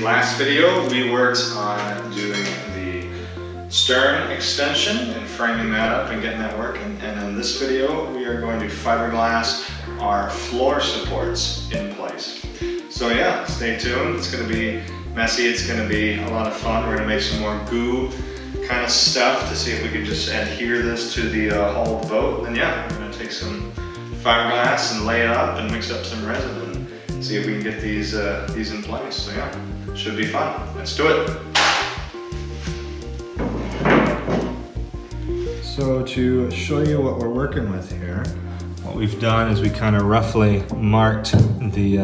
last video, we worked on doing the stern extension and framing that up and getting that working. And in this video, we are going to fiberglass our floor supports in place. So yeah, stay tuned. It's going to be messy. It's going to be a lot of fun. We're going to make some more goo kind of stuff to see if we can just adhere this to the hull of the boat. And yeah, we're going to take some fiberglass and lay it up and mix up some resin and see if we can get these in place. So yeah, should be fun. Let's do it. So to show you what we're working with here, what we've done is we kind of roughly marked the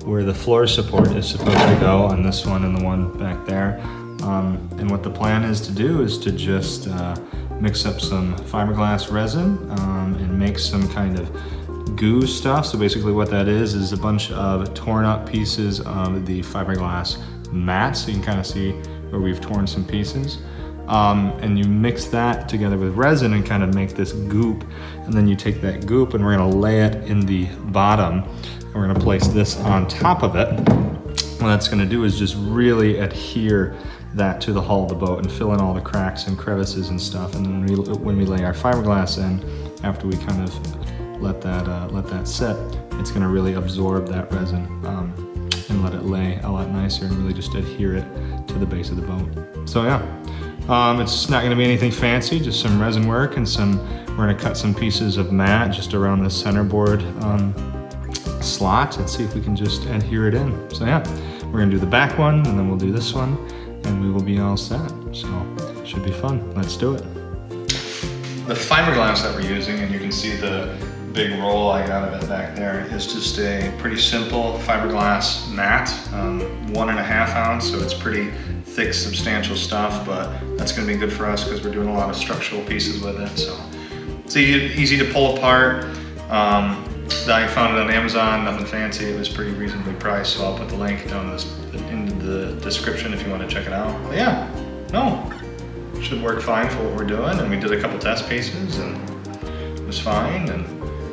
where the floor support is supposed to go on this one and the one back there. And what the plan is to do is to just mix up some fiberglass resin and make some kind of goo stuff. So basically what that is a bunch of torn up pieces of the fiberglass mat. So you can kind of see where we've torn some pieces. And you mix that together with resin and kind of make this goop. And then you take that goop and we're gonna lay it in the bottom. And we're gonna place this on top of it. What that's gonna do is just really adhere that to the hull of the boat and fill in all the cracks and crevices and stuff. And then when we lay our fiberglass in, after we kind of let that set, it's gonna really absorb that resin and let it lay a lot nicer and really just adhere it to the base of the boat. So yeah. It's not going to be anything fancy, just some resin work and we're going to cut some pieces of mat just around the centerboard slot and see if we can just adhere it in. So yeah, we're going to do the back one and then we'll do this one and we will be all set. So it should be fun. Let's do it. The fiberglass that we're using, and you can see the big roll I got of it back there, is just a pretty simple fiberglass mat, 1.5 ounce, so it's pretty thick, substantial stuff, but that's going to be good for us because we're doing a lot of structural pieces with it. So it's easy to pull apart. I found it on Amazon, nothing fancy. It was pretty reasonably priced, so I'll put the link down in the description if you want to check it out. But yeah, no, should work fine for what we're doing. And we did a couple test pieces and it was fine. And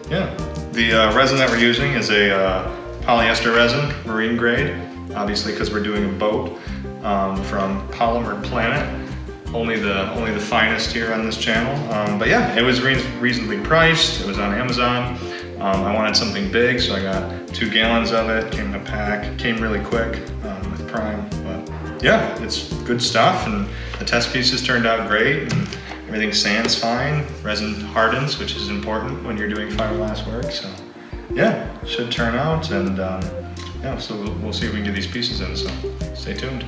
yeah, the resin that we're using is a polyester resin, marine grade, obviously because we're doing a boat. From Polymer Planet, only the finest here on this channel. But yeah, it was reasonably priced. It was on Amazon. I wanted something big, so I got 2 gallons of it. Came in a pack. Came really quick with Prime. But yeah, it's good stuff, and the test pieces turned out great, and everything sands fine. Resin hardens, which is important when you're doing fiberglass work. So yeah, it should turn out, and yeah, so we'll see if we can get these pieces in. So stay tuned.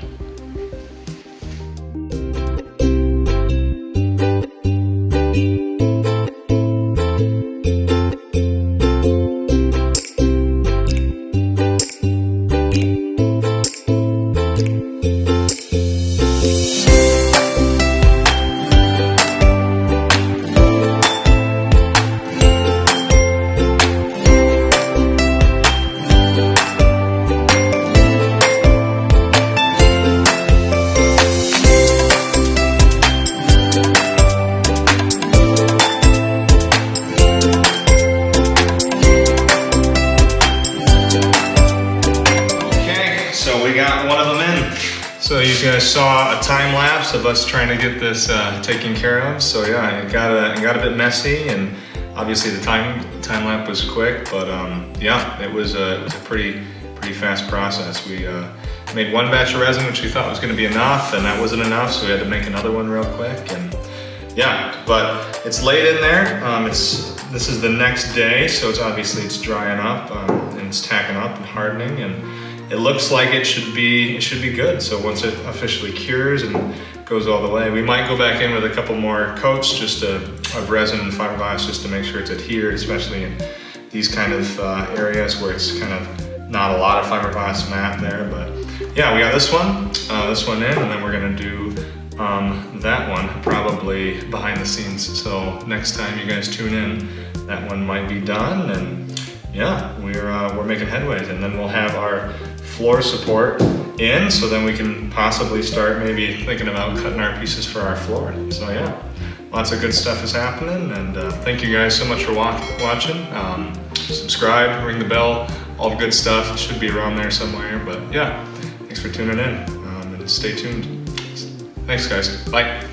So you guys saw a time lapse of us trying to get this taken care of. So yeah, it got a bit messy, and obviously the time lapse was quick, but yeah, it was a pretty fast process. We made one batch of resin, which we thought was going to be enough, and that wasn't enough, so we had to make another one real quick. And yeah, but it's laid in there. This is the next day, so it's drying up and it's tacking up and hardening, and it looks like it should be good. So once it officially cures and goes all the way, we might go back in with a couple more coats of resin and fiberglass just to make sure it's adhered, especially in these kind of areas where it's kind of not a lot of fiberglass mat there. But yeah, we got this one in, and then we're gonna do that one probably behind the scenes. So next time you guys tune in, that one might be done, and yeah, we're making headways, and then we'll have our floor support in, so then we can possibly start maybe thinking about cutting our pieces for our floor. So yeah, lots of good stuff is happening, and thank you guys so much for watching. Subscribe, ring the bell, all the good stuff. It should be around there somewhere, but yeah, thanks for tuning in, and stay tuned. Thanks guys, bye.